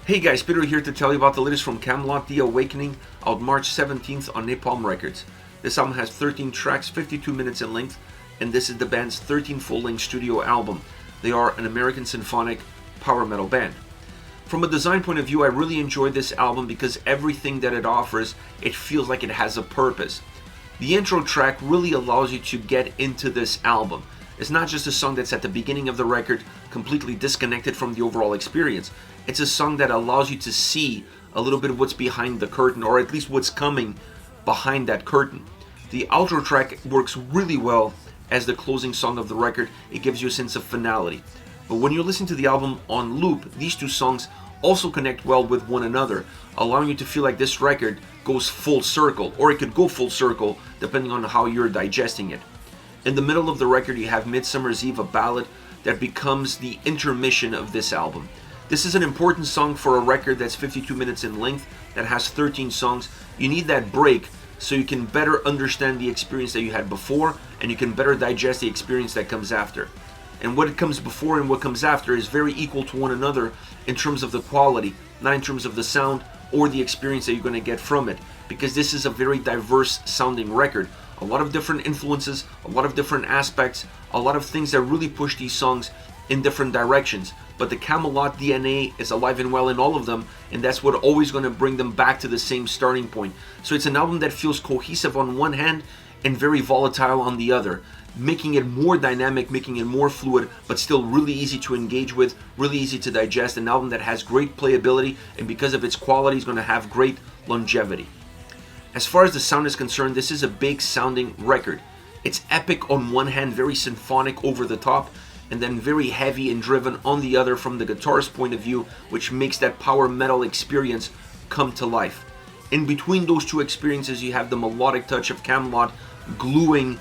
Hey guys, Peter here to tell you about the latest from Kamelot, The Awakening, out March 17th on Napalm Records. This album has 13 tracks, 52 minutes in length, and this is the band's 13th full-length studio album. They are an American symphonic power metal band. From a design point of view, I really enjoyed this album because everything that it offers, it feels like it has a purpose. The intro track really allows you to get into this album. It's not just a song that's at the beginning of the record, completely disconnected from the overall experience. It's a song that allows you to see a little bit of what's behind the curtain, or at least what's coming behind that curtain. The outro track works really well as the closing song of the record. It gives you a sense of finality. But when you listen to the album on loop, these two songs also connect well with one another, allowing you to feel like this record goes full circle, or it could go full circle depending on how you're digesting it. In the middle of the record, you have Midsummer's Eve, a ballad that becomes the intermission of this album. This is an important song for a record that's 52 minutes in length, that has 13 songs. You need that break so you can better understand the experience that you had before, and you can better digest the experience that comes after. And what comes before and what comes after is very equal to one another in terms of the quality, not in terms of the sound or the experience that you're going to get from it, because this is a very diverse sounding record. A lot of different influences, a lot of different aspects, a lot of things that really push these songs in different directions. But the Kamelot DNA is alive and well in all of them, and that's what always going to bring them back to the same starting point. So it's an album that feels cohesive on one hand and very volatile on the other, making it more dynamic, making it more fluid, but still really easy to engage with, really easy to digest. An album that has great playability, and because of its quality is going to have great longevity. As far as the sound is concerned, this is a big sounding record. It's epic on one hand, very symphonic over the top, and then very heavy and driven on the other from the guitar's point of view, which makes that power metal experience come to life. In between those two experiences, you have the melodic touch of Kamelot gluing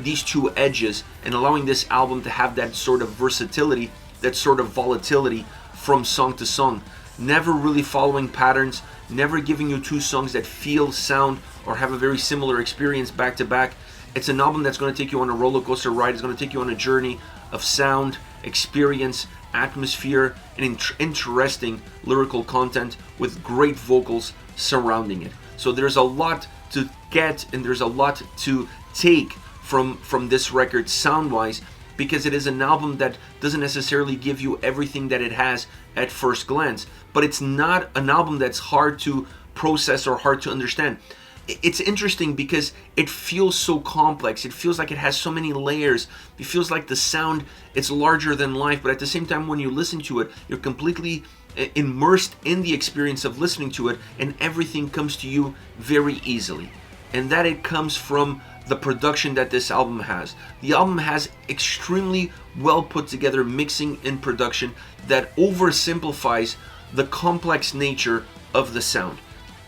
these two edges and allowing this album to have that sort of versatility, that sort of volatility from song to song. Never really following patterns, never giving you two songs that feel, sound, or have a very similar experience back to back. It's an album that's going to take you on a roller coaster ride. It's going to take you on a journey of sound, experience, atmosphere, and interesting lyrical content with great vocals surrounding it. So there's a lot to get, and there's a lot to take from this record sound-wise, because it is an album that doesn't necessarily give you everything that it has at first glance. But it's not an album that's hard to process or hard to understand. It's interesting because it feels so complex. It feels like it has so many layers. It feels like the sound, it's larger than life, but at the same time, when you listen to it, you're completely immersed in the experience of listening to it, and everything comes to you very easily. And that it comes from the production that this album has. The album has extremely well put together mixing and production that oversimplifies the complex nature of the sound.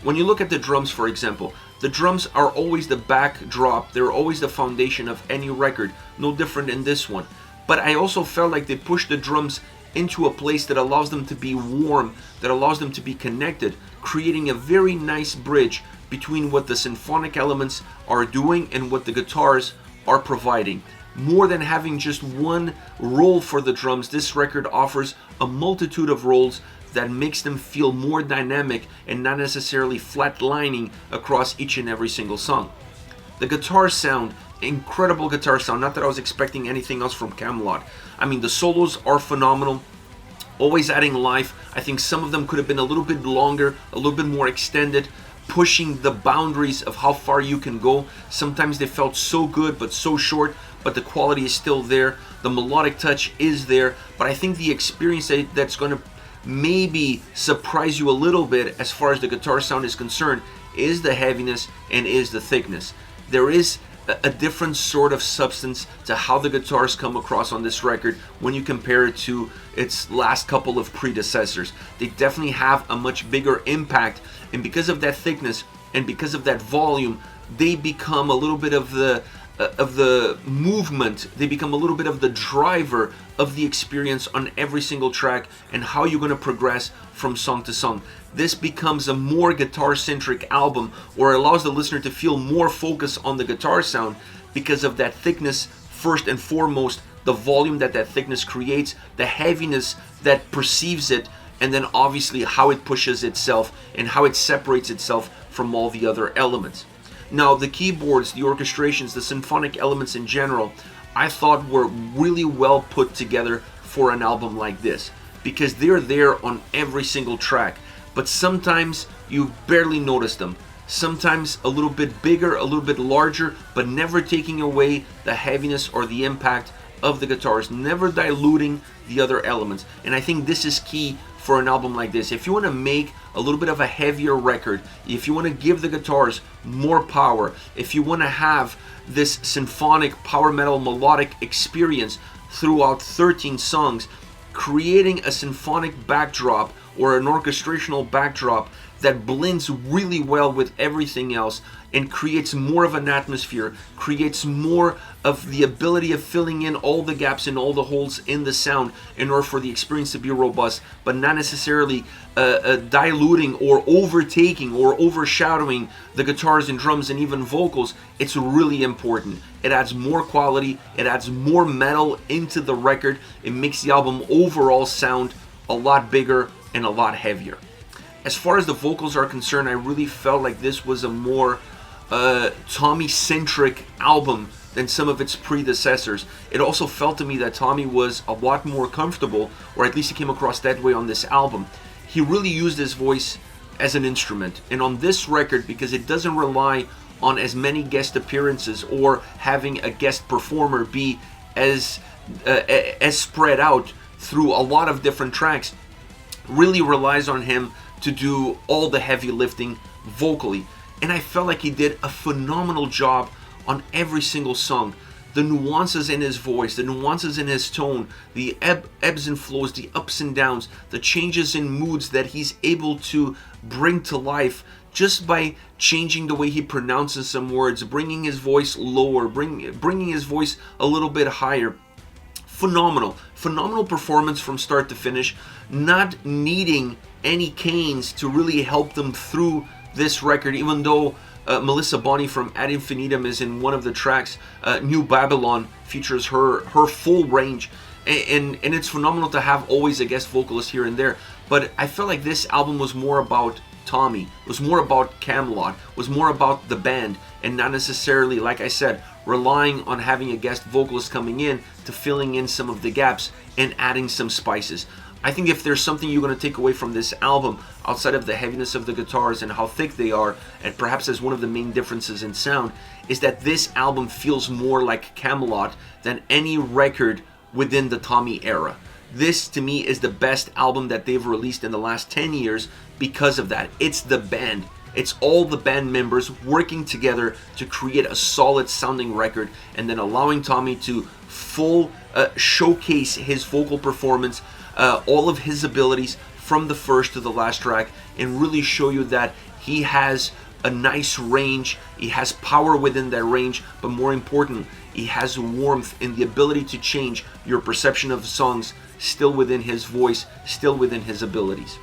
When you look at the drums, for example, the drums are always the backdrop. They're always the foundation of any record, no different in this one. But I also felt like they pushed the drums into a place that allows them to be warm, that allows them to be connected, creating a very nice bridge between what the symphonic elements are doing and what the guitars are providing. More than having just one role for the drums, this record offers a multitude of roles that makes them feel more dynamic and not necessarily flatlining across each and every single song. The guitar sound, incredible guitar sound. Not that I was expecting anything else from Kamelot. I mean, the solos are phenomenal, always adding life. I think some of them could have been a little bit longer, a little bit more extended, pushing the boundaries of how far you can go. Sometimes they felt so good but so short, but the quality is still there. The melodic touch is there, but I think the experience that's going to maybe surprise you a little bit as far as the guitar sound is concerned is the heaviness and is the thickness. There is a different sort of substance to how the guitars come across on this record when you compare it to its last couple of predecessors. They definitely have a much bigger impact, and because of that thickness and because of that volume, they become a little bit of the movement. They become a little bit of the driver of the experience on every single track and how you're going to progress from song to song. This becomes a more guitar-centric album, or allows the listener to feel more focus on the guitar sound because of that thickness first and foremost, the volume that thickness creates, the heaviness that perceives it, and then obviously how it pushes itself and how it separates itself from all the other elements. Now, the keyboards, the orchestrations, the symphonic elements in general, I thought were really well put together for an album like this, because they're there on every single track, but sometimes you barely notice them. Sometimes a little bit bigger, a little bit larger, but never taking away the heaviness or the impact of the guitars, never diluting the other elements. And I think this is key for an album like this. If you want to make a little bit of a heavier record, if you want to give the guitars more power, if you want to have this symphonic power metal melodic experience throughout 13 songs, creating a symphonic backdrop or an orchestrational backdrop that blends really well with everything else and creates more of an atmosphere, creates more of the ability of filling in all the gaps and all the holes in the sound in order for the experience to be robust, but not necessarily diluting or overtaking or overshadowing the guitars and drums and even vocals. It's really important. It adds more quality, it adds more metal into the record, it makes the album overall sound a lot bigger and a lot heavier. As far as the vocals are concerned, I really felt like this was a more Tommy-centric album than some of its predecessors. It also felt to me that Tommy was a lot more comfortable, or at least he came across that way on this album. He really used his voice as an instrument. And on this record, because it doesn't rely on as many guest appearances or having a guest performer be as spread out through a lot of different tracks, really relies on him to do all the heavy lifting vocally. And I felt like he did a phenomenal job on every single song. The nuances in his voice, the nuances in his tone, the ebbs and flows, the ups and downs, the changes in moods that he's able to bring to life just by changing the way he pronounces some words, bringing his voice lower, bringing his voice a little bit higher. Phenomenal performance from start to finish, not needing any canes to really help them through this record, even though Melissa Bonney from Ad Infinitum is in one of the tracks. New Babylon features her full range, and it's phenomenal to have always a guest vocalist here and there. But I felt like this album was more about Tommy, was more about Kamelot, was more about the band, and not necessarily, like I said, relying on having a guest vocalist coming in to filling in some of the gaps and adding some spices. I think if there's something you're going to take away from this album, outside of the heaviness of the guitars and how thick they are, and perhaps as one of the main differences in sound, is that this album feels more like Kamelot than any record within the Tommy era. This, to me, is the best album that they've released in the last 10 years because of that. It's the band. It's all the band members working together to create a solid sounding record, and then allowing Tommy to full showcase his vocal performance, all of his abilities from the first to the last track, and really show you that he has a nice range, he has power within that range, but more important, he has warmth and the ability to change your perception of the songs, still within his voice, still within his abilities.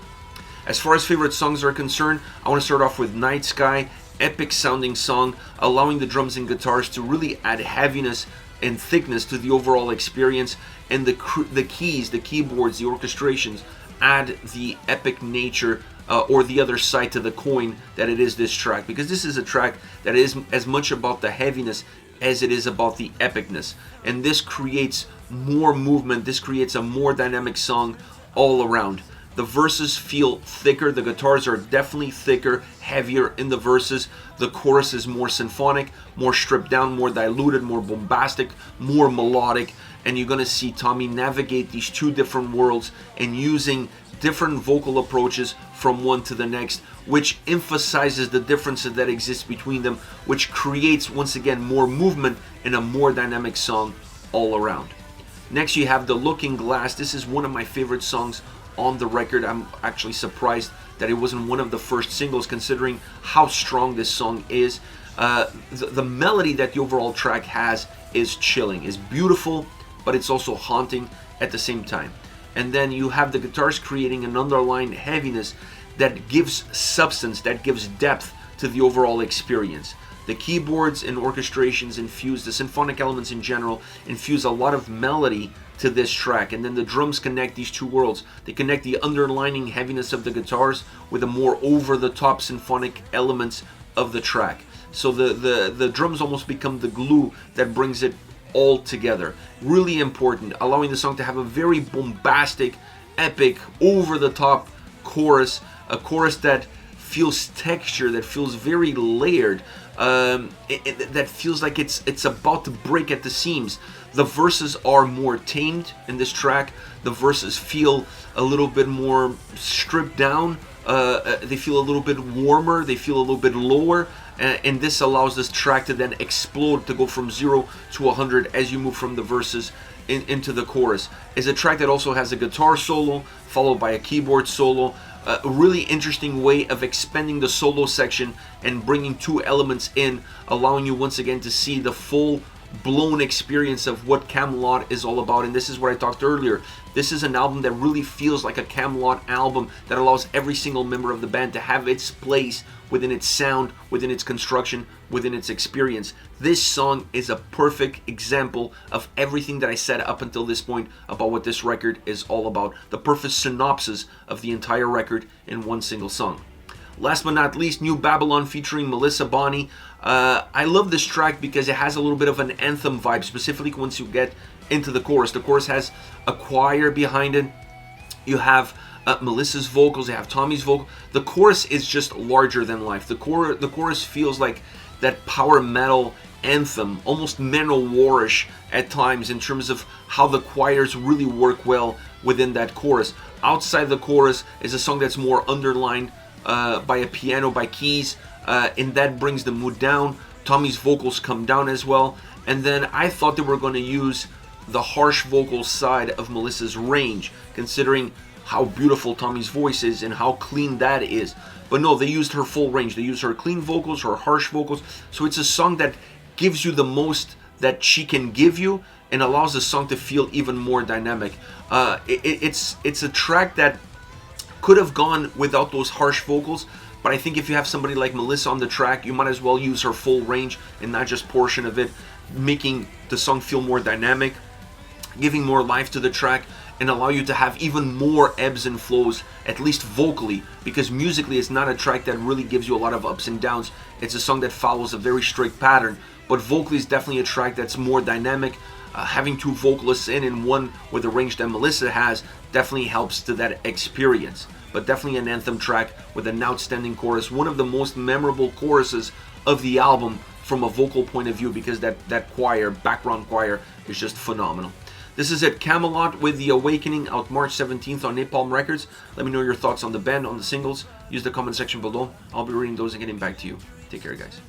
As far as favorite songs are concerned, I want to start off with Nightsky, epic sounding song, allowing the drums and guitars to really add heaviness and thickness to the overall experience, and the keys, the keyboards, the orchestrations add the epic nature or the other side to the coin that it is this track, because this is a track that is as much about the heaviness as it is about the epicness, and this creates more movement, this creates a more dynamic song all around. The verses feel thicker, the guitars are definitely thicker, heavier in the verses. The chorus is more symphonic, more stripped down, more diluted, more bombastic, more melodic. And you're going to see Tommy navigate these two different worlds and using different vocal approaches from one to the next, which emphasizes the differences that exist between them, which creates, once again, more movement and a more dynamic song all around. Next, you have The Looking Glass. This is one of my favorite songs on the record. I'm actually surprised that it wasn't one of the first singles, considering how strong this song is. The melody that the overall track has is chilling, is beautiful, but it's also haunting at the same time. And then you have the guitars creating an underlying heaviness that gives substance, that gives depth to the overall experience. The keyboards and orchestrations infuse, the symphonic elements in general, infuse a lot of melody to this track. And then the drums connect these two worlds. They connect the underlining heaviness of the guitars with the more over-the-top symphonic elements of the track. So the drums almost become the glue that brings it all together. Really important, allowing the song to have a very bombastic, epic, over-the-top chorus, a chorus that feels texture, that feels very layered, that feels like it's about to break at the seams. The verses are more tamed in this track. The verses feel a little bit more stripped down. They feel a little bit warmer. They feel a little bit lower. And this allows this track to then explode, to go from 0 to 100 as you move from the verses into the chorus. It's a track that also has a guitar solo followed by a keyboard solo. A really interesting way of expanding the solo section and bringing two elements in, allowing you once again to see the full blown experience of what Kamelot is all about. And this is what I talked earlier. This is an album that really feels like a Kamelot album that allows every single member of the band to have its place within its sound, within its construction, within its experience. This song is a perfect example of everything that I said up until this point about what this record is all about. The perfect synopsis of the entire record in one single song. Last but not least, New Babylon featuring Melissa Bonney. I love this track because it has a little bit of an anthem vibe, specifically once you get into the chorus. The chorus has a choir behind it. You have Melissa's vocals, you have Tommy's vocal. The chorus is just larger than life. The chorus feels like that power metal anthem, almost Manowar-ish at times in terms of how the choirs really work well within that chorus. Outside the chorus is a song that's more underlined by a piano, by keys, and that brings the mood down. Tommy's vocals come down as well. And then I thought they were going to use the harsh vocal side of Melissa's range, considering how beautiful Tommy's voice is and how clean that is. But no, they used her full range. They used her clean vocals, her harsh vocals. So it's a song that gives you the most that she can give you and allows the song to feel even more dynamic. It's a track that could have gone without those harsh vocals, but I think if you have somebody like Melissa on the track, you might as well use her full range and not just portion of it, making the song feel more dynamic, giving more life to the track, and allow you to have even more ebbs and flows, at least vocally, because musically it's not a track that really gives you a lot of ups and downs. It's a song that follows a very strict pattern, but vocally it's definitely a track that's more dynamic. Having two vocalists in one with the range that Melissa has definitely helps to that experience. But definitely an anthem track with an outstanding chorus, one of the most memorable choruses of the album from a vocal point of view, because that choir, background choir, is just phenomenal. This is it, Kamelot with The Awakening, out March 17th on Napalm Records. Let me know your thoughts on the band, on the singles. Use the comment section below. I'll be reading those and getting back to you. Take care, guys.